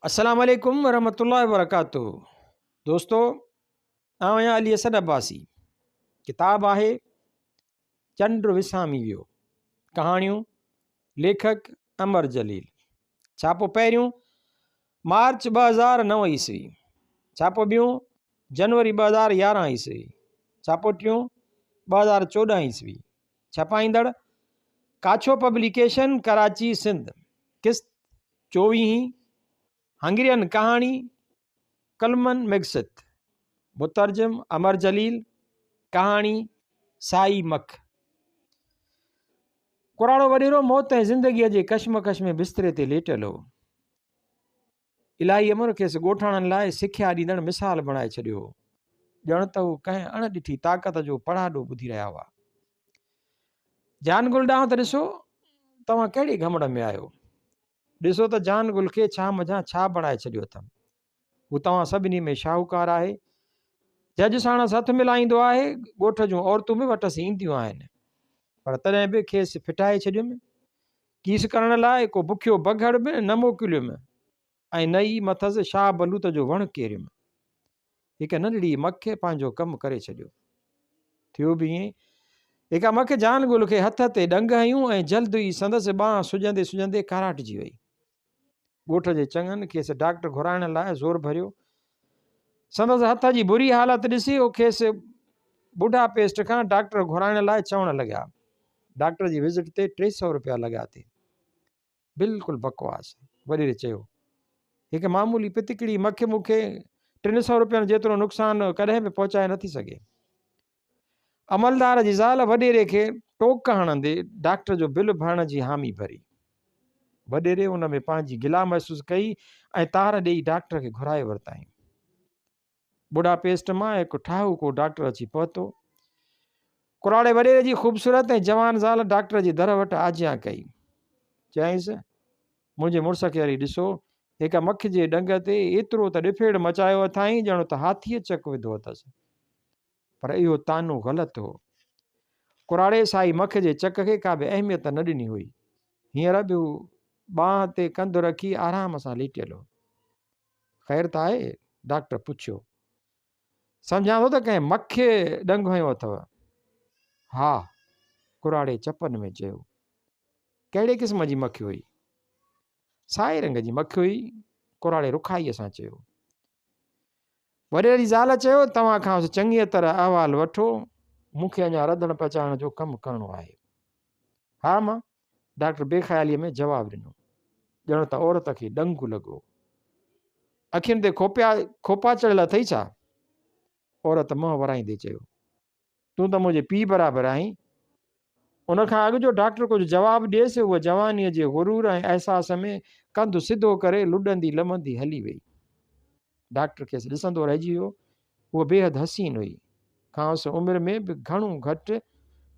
अस्सलाम वालेकुम वरहमतुल्लाहि वबरकातुहू। दोस्तों, आहियां अली असद अब्बासी। किताब आहे चंड विसामी वियो, कहाणियूं, लेखक अमर जलील। छापो पहिरियों मार्च 2009 ईस्वी, छापो ॿियों जनवरी 2011 ईस्वी, छापो टियों 2014 ईस्वी। छपाईंदड़ काछो पब्लिकेशन, कराची सिंध। किस्त 24। हंगरियन कहाणी कलमन मिक्सित। मुतरजम अमर जलील। कहाणी साई मख। कुराड़ो वॾेरो मौत ऐं ज़िंदगीअ जे कश्मकश में बिस्तरे ते लेटल हो। इलाही अमर खेसि ॻोठाणनि लाइ सिख्या ॾींदड़ मिसाल बणाए छॾियो हो, ॼण त हू कंहिं अणॾिठी ताक़त जो पढ़ाॾो ॿुधी रहिया हुआ। जानगुल ॾांहुं त ॾिसो, तव्हां कहिड़े घमड़ में आहियो। ॾिसो त जानगुल खे छा मझां छा बणाए छॾियो अथमि। हू तव्हां सभिनी में शाहूकार आहे। जज साणसि हथु मिलाईंदो आहे। ॻोठ जूं औरतूं बि वटसि ईंदियूं आहिनि, पर तॾहिं बि खेसि फिटाए छॾियुमि। कीस करण लाइ को बुखियो बघड़ बि न मोकिलियुमि ऐं न ई मथसि शाह बलूत जो वणु केरियुमि। हिकु नंढड़ी मख पंहिंजो कमु करे छॾियो। थियो बि ईअं। हिकु मख जानगुल खे हथ ते ॾंग हयूं ऐं जल्द ई संदसि ॿांह सुॼंदे सुॼंदे काराटिजी वई। ॻोठ जे चङनि खेसि डॉक्टर घुराइण लाइ ज़ोर भरियो। संदसि हथ जी बुरी हालत ॾिसी उहो खेसि बुढ़ा पेस्ट खां डॉक्टर घुराइण लाइ चवण लॻा। डॉक्टर जी विज़िट ते 300 रुपया लॻा थी। बिल्कुलु बकवास। वॾेरे चयो, हिकु मामूली पितिकड़ी मख मूंखे 300 रुपयनि जेतिरो नुक़सानु कॾहिं बि पहुचाए नथी सघे। अमलदार जी ज़ाल वॾेरे खे टोक हणंदे डॉक्टर जो बिल भरण जी हामी भरी। वॾेरे उन में पंहिंजी गिला महसूसु कई ऐं तार ॾेई डॉक्टर खे घुराए वरिताईं। बुढ़ा पेस्ट मां हिकु ठाहु को डॉक्टर अची पहुतो। कुराड़े वॾेरे जी ख़ूबसूरत ऐं जवान ज़ाल डॉक्टर जी दर वटि आजियां कई। चयईंसि, मुंहिंजे मुड़ुस खे वरी ॾिसो, हिकु मख जे ॾंग ते एतिरो त ॾिफेड़ मचायो अथाईं ॼण त हाथीअ चक विधो अथसि। पर इहो तानो ग़लति हो। कुराड़े साई मख जे चक खे का बि अहमियत न ॾिनी हुई। हींअर बि हू ॿांह ते कंधु रखी आराम सां लेटियल हो। ख़ैर त आहे? डॉक्टर पुछियो। सम्झां थो त कंहिं मख ॾंग हयो अथव? हा, कुराड़े चपनि में चयो। कहिड़े क़िस्म जी मख हुई? साए रंग जी मख हुई, कुराड़े रुखाईअ सां चयो। वॾेरे जी ज़ाल चयो, तव्हां खां चङीअ तरह अहवालु वठो, मूंखे अञा रधण पचाइण जो कमु करिणो आहे। हा मां, डॉक्टर बेख़्यालीअ में जवाबु ॾिनो, ॼण त औरत खे ॾंगु लॻो। अखियुनि ते खोपा चढ़ियल अथई छा? औरत मुंहुं वराईंदे चयो, तूं त मुंहिंजे पीउ बराबरि आहीं। उनखां अॻु जो डॉक्टर कुझु जवाबु ॾिएसि, उहा जवानीअ जे गुरूर ऐं अहसास में कंधु सिधो करे लुॾंदी लमंदी हली वई। डॉक्टर खेसि ॾिसंदो रहिजी वियो। उहा बेहदि हसीन हुई, खांसि उमिरि में बि घणो घटि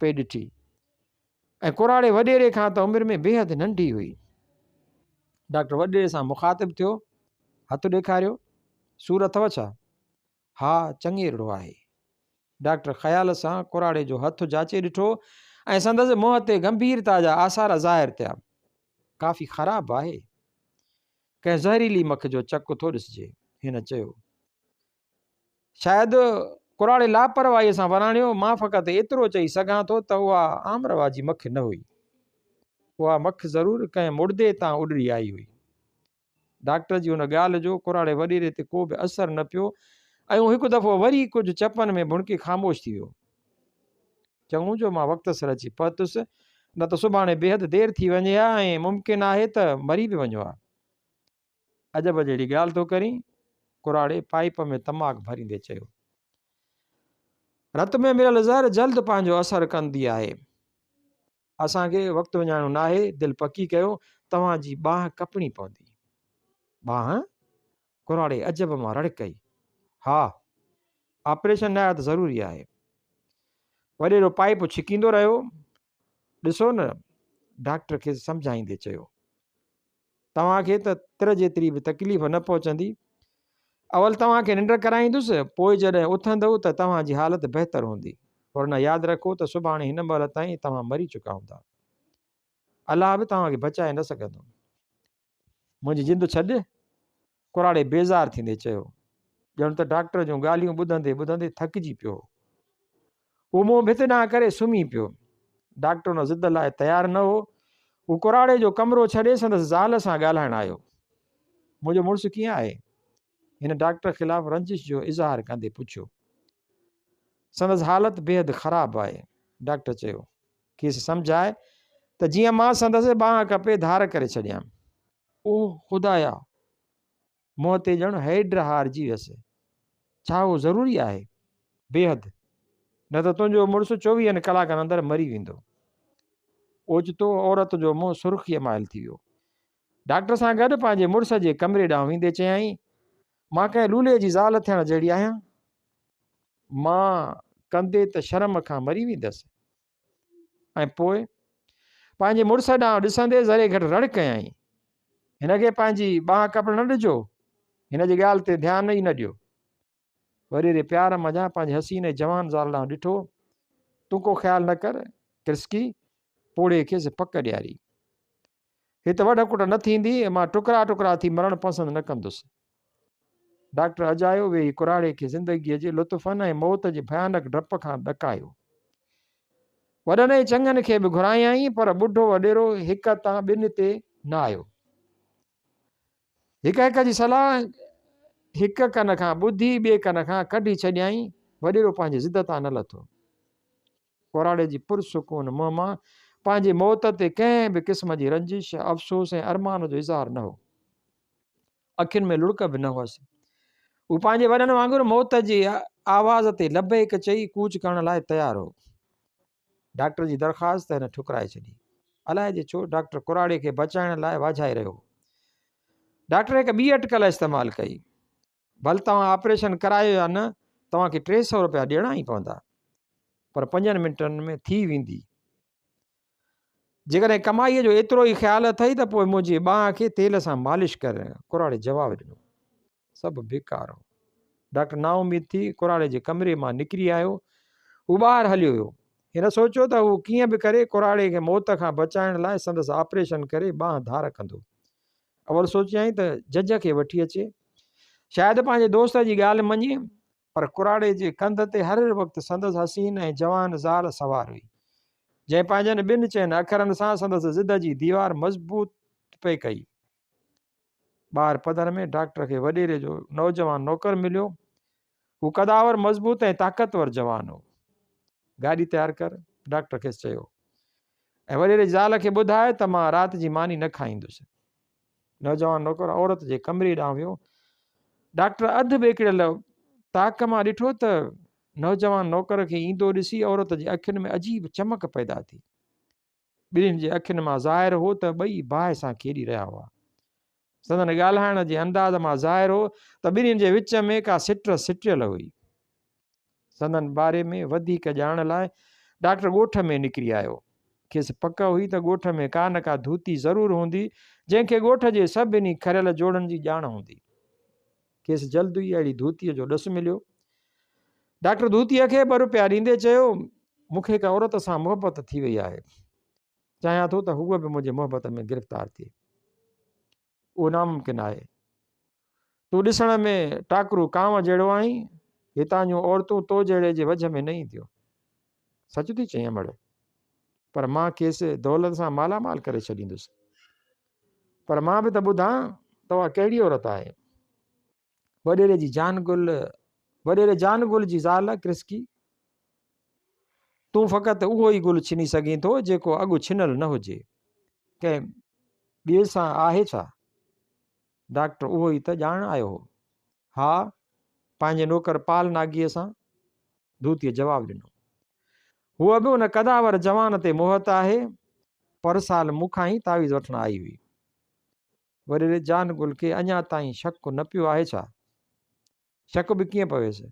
पई ॾिठी ऐं कुराड़े वॾेरे खां त उमिरि में बेहदि नंढी हुई। डॉक्टर वॾेरे सां मुखातिबु थियो। हथु ॾेखारियो, सूरु अथव छा? हा, चङेरड़ो आहे। डॉक्टर ख़्याल सां कुराड़े जो हथु जाचे ॾिठो ऐं संदसि मुंहं ते गंभीरता जा आसार ज़ाहिर थिया। काफ़ी ख़राबु आहे, कंहिं ज़हरीली मख जो चक थो ॾिसिजे, हिन चयो। शायदि कुराड़े लापरवाहीअ सां वराणियो। मां फ़क़ति एतिरो चई सघां थो त उहा आमरवा जी मख न हुई। उहा मख ज़रूरु कंहिं मुर्दे तां उॾड़ी आई हुई। डॉक्टर जी हुन ॻाल्हि जो कुराड़े वॾेरे ते को बि असरु न पियो ऐं हिकु दफ़ो वरी कुझु चपनि में भुणकी ख़ामोश थी वियो। चङो जो मां वक़्त सर अची पहुतुसि, न त सुभाणे बेहदि देरि थी वञे हा ऐं मुमकिन आहे त मरी बि वञो हा। अजब जहिड़ी ॻाल्हि थो करीं, कुराड़े पाइप में तमाकु भरींदे चयो। रत में मिलियल ज़हर जल्द पंहिंजो असरु कंदी आहे। असांखे वक़्तु वञाइणो न आहे। दिलि पकी कयो, तव्हांजी ॿांह कपणी पवंदी। ॿांह? कुराड़े अजब मां रड़ कई। हा, ऑपरेशन न आहे त ज़रूरी आहे। वॾेरो पाइप छिकींदो रहियो। ॾिसो न, डॉक्टर खे सम्झाईंदे चयो, तव्हांखे त तिर जेतिरी बि तकलीफ़ न पहुचंदी। अवल तव्हांखे निंड कराईंदुसि, पोइ जॾहिं उथंदव त तव्हांजी हालत बहितर हूंदी। वरना यादि रखो त सुभाणे हिन महिल ताईं तव्हां मरी चुका हूंदा। अलाह बि तव्हांखे बचाए न सघंदो। मुंहिंजी जिंदु छॾ, कुराड़े बेज़ार थींदे चयो, ॼण त डॉक्टर जूं ॻाल्हियूं ॿुधंदे ॿुधंदे थकिजी पियो। उहो मुंहुं भित ॾांहुं करे सुम्ही पियो। डॉक्टर उन ज़िद लाइ तयारु न हो। हू कुराड़े जो कमिरो छॾे संदसि ज़ाल सां ॻाल्हाइणु आयो। मुंहिंजो मुड़ुसु कीअं आहे? हिन डॉक्टर ख़िलाफ़ु रंजिश जो इज़हार कंदे पुछियो। संदसि हालत बेहद ख़राबु आहे, डॉक्टर चयो। खेसि सम्झाए त जीअं मां संदसि ॿांह कपे धार करे छॾियां। ओह ख़ुदाया, मुंहं ते ॼण हैड हारजी वियसि। छा उहो ज़रूरी आहे? बेहद, न त तुंहिंजो मुड़ुसु 24 कलाकनि अंदरि मरी वेंदो। ओचितो औरत जो मुंहुं सुर्खीअ माइल थी वियो। डॉक्टर सां गॾु पंहिंजे मुड़ुस जे कमरे ॾांहुं वेंदे चयाईं, मां कंहिं लूले जी ज़ाल थियण जहिड़ी आहियां? मां कंदे त शर्म खां मरी वेंदसि। ऐं पोइ पंहिंजे मुड़ुस ॾांहुं ॾिसंदे ज़रे घटि रड़ कयईं, हिनखे पंहिंजी ॿांह कपड़ न ॾिजो, हिन जी ॻाल्हि ते ध्यानु ई न ॾियो। वरी प्यार मञा पंहिंजे हसीन जवान ज़ाल ॾांहुं ॾिठो। तूं को ख़्यालु न कर, क्रिस्की पोड़े खेसि पक ॾियारी। हिते वढ कुट न थींदी, मां टुकड़ा टुकड़ा थी मरणु पसंदि न कंदुसि। डॉक्टर अजायो वेही कुराड़े खे ज़िंदगीअ जे लुत्फ़न ऐं मौत जे भयानक डप खां ॾकायो। वॾनि ऐं चङनि खे बि घुरायईं, पर ॿुढो वॾेरो हिक तां ॿिनि ते न आयो। हिक हिक जी सलाह हिक कन खां ॿुधी ॿिए कन खां कढी छॾियईं। वॾेरो पंहिंजी ज़िद तां न लथो। कुराड़े जी पुरसुकून मुंहं मां पंहिंजी मौत ते कंहिं बि क़िस्म जी रंजिश, अफ़सोस ऐं अरमान जो इज़हार न हो। अखियुनि में लुड़क बि न हुअसि। हू पंहिंजे वॾनि वांगुरु मौत जी आवाज़ ते लबे हिकु चई कूच करण लाइ तयारु हो। डॉक्टर जी दरख़्वास्त हिन ठुकराए छॾी। अलाए जे छो डॉक्टर कुराड़े खे बचाइण लाइ वाझाए रहियो। डॉक्टर हिकु ॿी अटकल इस्तेमालु कई। भले तव्हां ऑपरेशन करायो या न, तव्हांखे 300 रुपया ॾियणा ई पवंदा, पर 5 मिंटनि में थी वेंदी। जेकॾहिं कमाईअ जो एतिरो ई ख़्यालु अथई त पोइ मुंहिंजी ॿांह खे तेल सां मालिश कर। कुराड़े जवाबु ॾिनो। सभु बेकार हो। डॉक्टर नाउमीद थी कुराड़े जे कमरे मां निकिरी आयो। हू ॿाहिरि हलियो वियो। हिन सोचियो त हू कीअं बि करे कुराड़े खे मौत खां बचाइण लाइ संदसि ऑपरेशन करे ॿांह धार कंदो। अवल सोचियईं त जज खे वठी अचे, शायदि पंहिंजे दोस्त जी ॻाल्हि मञे, पर कुराड़े जे कंध ते हर वक़्तु संदसि हसीन ऐं जवान ज़ाल सवार हुई, जंहिं पंहिंजनि 2 चइनि अखरनि सां संदसि ज़िद जी दीवार मज़बूत पई कई। ॿाहिरि पधर में डॉक्टर खे वॾेरे जो नौजवान नौकर मिलियो। हू कदावर, मज़बूत ऐं ताक़तवर जवान हो। गाॾी तयारु कर, डॉक्टर खेसि चयो, ऐं वॾेरे ज़ाल खे ॿुधाए त मां राति जी मानी न खाईंदुसि। नौजवान नौकर औरत जे कमरे ॾांहुं वियो। डॉक्टर अधु ॿेकिड़ियल ताक मां ॾिठो त नौजवान नौकर खे ईंदो ॾिसी औरत जे अखियुनि में अजीब चमक पैदा थी। ॿिन्हिनि जे अखियुनि मां ज़ाहिर हो त ॿई बाहि सां खेॾी रहिया हुआ। संदन ॻाल्हाइण जे अंदाज़ मां ज़ाहिर हो त ॿिन्हिनि जे विच में का सिट सिटियल हुई। संदन बारे में वधीक ॼाणण लाइ डॉक्टर ॻोठ में निकिरी आयो। खेसि पक हुई त ॻोठ में का न का धूती ज़रूरु हूंदी, जंहिंखे ॻोठ जे सभिनी खरियल जोड़नि जी ॼाण हूंदी। खेसि जल्द ई अहिड़ी धूतीअ जो ॾसु मिलियो। डॉक्टर धूतीअ खे 2 रुपया ॾींदे चयो, मूंखे हिकु औरत सां मुहबत थी वई आहे, चाहियां थो त हूअ बि मुंहिंजे मुहबत में गिरफ़्तार थिए। उहो नामुमकिन आहे। तूं ॾिसण में टाकरू कांव जहिड़ो आहीं। हितां जूं औरतूं तो जहिड़े जे वझ में न ईंदियूं। सच थी चई अमड़, पर मां खेसि दौलत सां मालामाल करे छॾींदुसि। पर मां बि त ॿुधां, तव्हां कहिड़ी औरत आहे? वॾेरे जान गुल जी ज़ाल क्रिस्की, तूं फ़क़ति उहो ई गुल छिनी सघीं थो जेको अॻु छिनल न हुजे। कंहिं ॿिए सां आहे छा? डॉक्टर उहो ई त ॼाण आयो हो। हा, पंहिंजे नौकर पाल नागीअ सां, धूतीअ जवाबु ॾिनो। हूअ बि उन कदावर जवान ते मोहत आहे, पर साल मूंखां ई तावीज़ वठण आई हुई। वॾेरे जान गुल खे अञा ताईं शक न पियो आहे छा? शक बि कीअं पवेसि?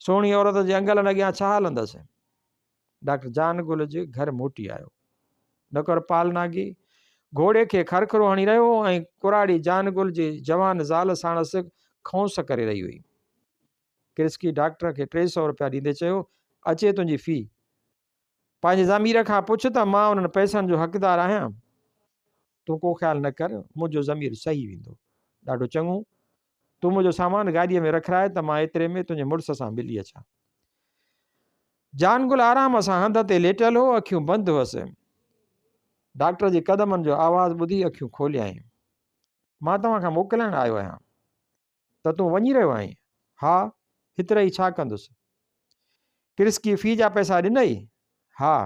सोणी औरत जे अंगलनि अॻियां छा हलंदसि? डॉक्टर जान गुल जे घर मोटी आयो। नौकर पाल नागी घोड़े खे खरखरो हणी रहियो ऐं कुराड़ी जान गुल जे जवान ज़ाल साणसि खौंस करे रही हुई। क्रिस्की डॉक्टर खे 300 रुपया ॾींदे चयो, अचे तुंहिंजी फ़ी। पंहिंजे ज़मीर खां पुछ त मां उन्हनि पैसनि जो हक़दार आहियां। तूं को ख़्यालु न कर, मुंहिंजो ज़मीर सही वेंदो। ॾाढो चङो, तूं मुंहिंजो सामान गाॾीअ में रखाए त मां एतिरे में तुंहिंजे मुड़ुस सां मिली अचां। जानगुल आराम सां हंध ते लेटियल हो, अखियूं बंदि हुअसि। डॉक्टर जे क़दमनि जो आवाज़ु ॿुधी अखियूं खोलियाईं। मां तव्हां खां मोकिलण आयो आहियां। त तूं वञी रहियो आहीं? हा, हेतिरे ई छा कंदुसि? क्रिस्की फी जा पैसा ॾिनई? हा,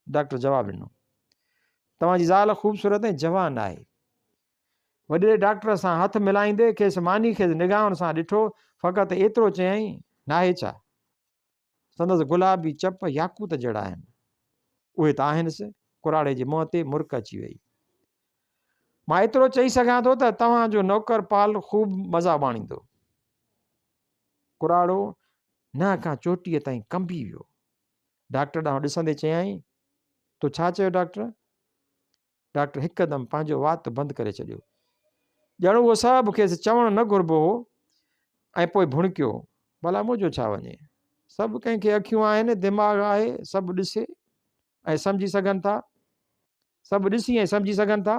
डॉक्टर जवाबु ॾिनो। तव्हांजी ज़ाल ख़ूबसूरत ऐं जवान आहे। वॾे डॉक्टर सां हथ मिलाईंदे खेसि मानी खेसि निगाहुनि सां ॾिठो, फ़क़ति एतिरो चयईं, नाहे छा? संदसि गुलाबी चप याकूत जहिड़ा आहिनि। उहे त आहिनिसि। कुराड़े जे मुंहं ते मुर्क अची वई। मां एतिरो चई सघां थो त तव्हांजो नौकर पाल ख़ूब मज़ा माणींदो। कुराड़ो न खां चोटीअ ताईं कंबी वियो। डॉक्टर ॾांहुं ॾिसंदे चयईं, तूं छा चयो डॉक्टर? डॉक्टर हिकदमि पंहिंजो वात बंदि करे छॾियो। ॼण उहो सभु खेसि चवणु न घुरिबो हो ऐं पोइ भुणकियो, भला मुंहिंजो छा वञे? सभु कंहिंखे अखियूं आहिनि, दिमाग़ु आहे, सभु ॾिसे ऐं सम्झी सघनि था। सभु ॾिसी ऐं सम्झी सघनि था।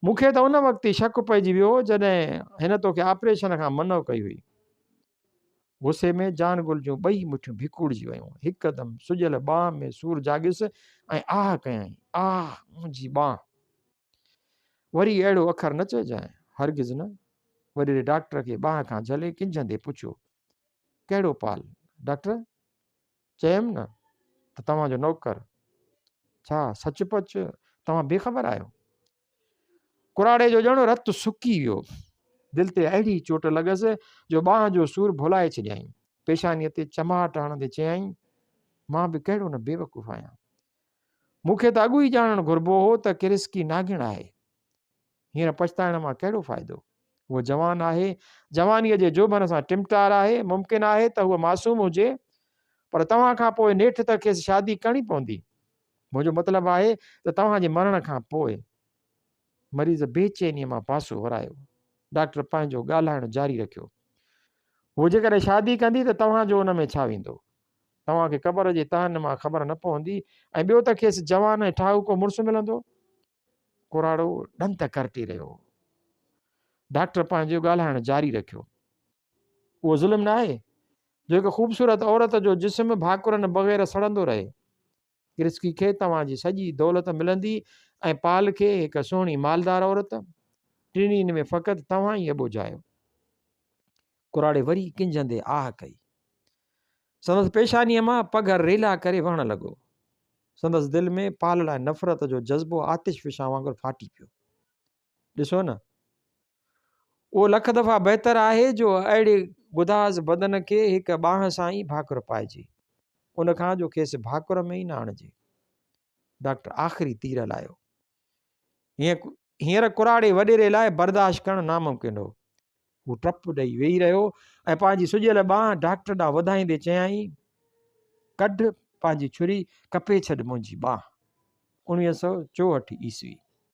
मूंखे त उन वक़्तु ई शक पइजी वियो जॾहिं हिन तोखे ऑपरेशन खां मनो कई हुई। गुस्से में जानगुल जूं ॿई मुठियूं भिकुड़जी वियूं। हिकदमि सुॼियल ॿांह में सूर जाॻियुसि ऐं आह कयईं, आह मुंहिंजी ॿांह। वरी अहिड़ो अखर न चइजांइ, हरगिज़ न। वॾे डॉक्टर खे ॿांह खां झले किंझंदे पुछियो, कहिड़ो पाल? डॉक्टर चयमि न त तव्हांजो नौकर। छा सचपच तव्हां बेख़बर आहियो? कुराड़े जो ॼण रतु सुकी वियो। दिलि ते अहिड़ी चोट लॻसि जो ॿांह जो सूर भुलाए छॾियईं। पेशानीअ ते चमाट हणंदे चयईं, मां बि कहिड़ो न बेवकूफ़ आहियां। मूंखे त अॻु ई ॼाणणु घुरिबो हो त क्रिस्की नागिण आहे। हींअर पछताइण मां कहिड़ो फ़ाइदो? उहो जवान आहे, जवानीअ जे जोबन सां टिमटार आहे। मुमकिन आहे त उहो मासूम हुजे, पर तव्हां खां पोइ नेठि त खेसि शादी करणी पवंदी। मुंहिंजो मतिलबु आहे त तव्हांजे मरण खां पोइ। मरीज़ बेचैनीअ मां पासो वरायो। डॉक्टर पंहिंजो ॻाल्हाइणु जारी रखियो। हू जेकॾहिं शादी कंदी त तव्हांजो उन में छा वेंदो? तव्हांखे क़बर जे तहनि मां ख़बर न पवंदी ऐं ॿियो त खेसि जवान ऐं ठाहूको मुड़ुसु मिलंदो। कुराड़ो ॾंत करटी रहियो। डॉक्टर पंहिंजो ॻाल्हाइणु जारी रखियो। उहो ज़ुल्म न आहे जो हिकु ख़ूबसूरत औरत जो जिस्म भाकुरनि बग़ैर सड़ंदो रहे। क्रिस्की खे तव्हांजी सॼी दौलत मिलंदी ऐं पाल खे हिकु सुहिणी मालदार औरत। टिनिनि में फ़क़ति तव्हां ई अॿुजायो। कुराड़े वरी किंझंदे आह कई। संदसि पेशानीअ मां पघर रेला करे वहणु लॻो। संदसि दिलि में पाल लाइ नफ़रत जो जज़्बो आतिश फिशां वांगुरु फाटी पियो। ॾिसो न, उहो लख दफ़ा बहितर आहे जो अहिड़े गुदाज़ बदन खे हिकु ॿांह सां ई भाकुर पाइजे, उन खां जो खेसि भाकुर में ई न आणिजे। डॉक्टर आख़िरी तीर हलायो। हींअर कुराड़े वॾेरे लाइ बर्दाश्त करणु नामुमकिन हो। हू टप ॾेई वेही रहियो ऐं पंहिंजी सुॼियल ॿांह डॉक्टर ॾांहुं वधाईंदे चयाईं, कढ पंहिंजी छुरी, कपे छॾ मुंहिंजी ॿांह। 1964 ईस्वी।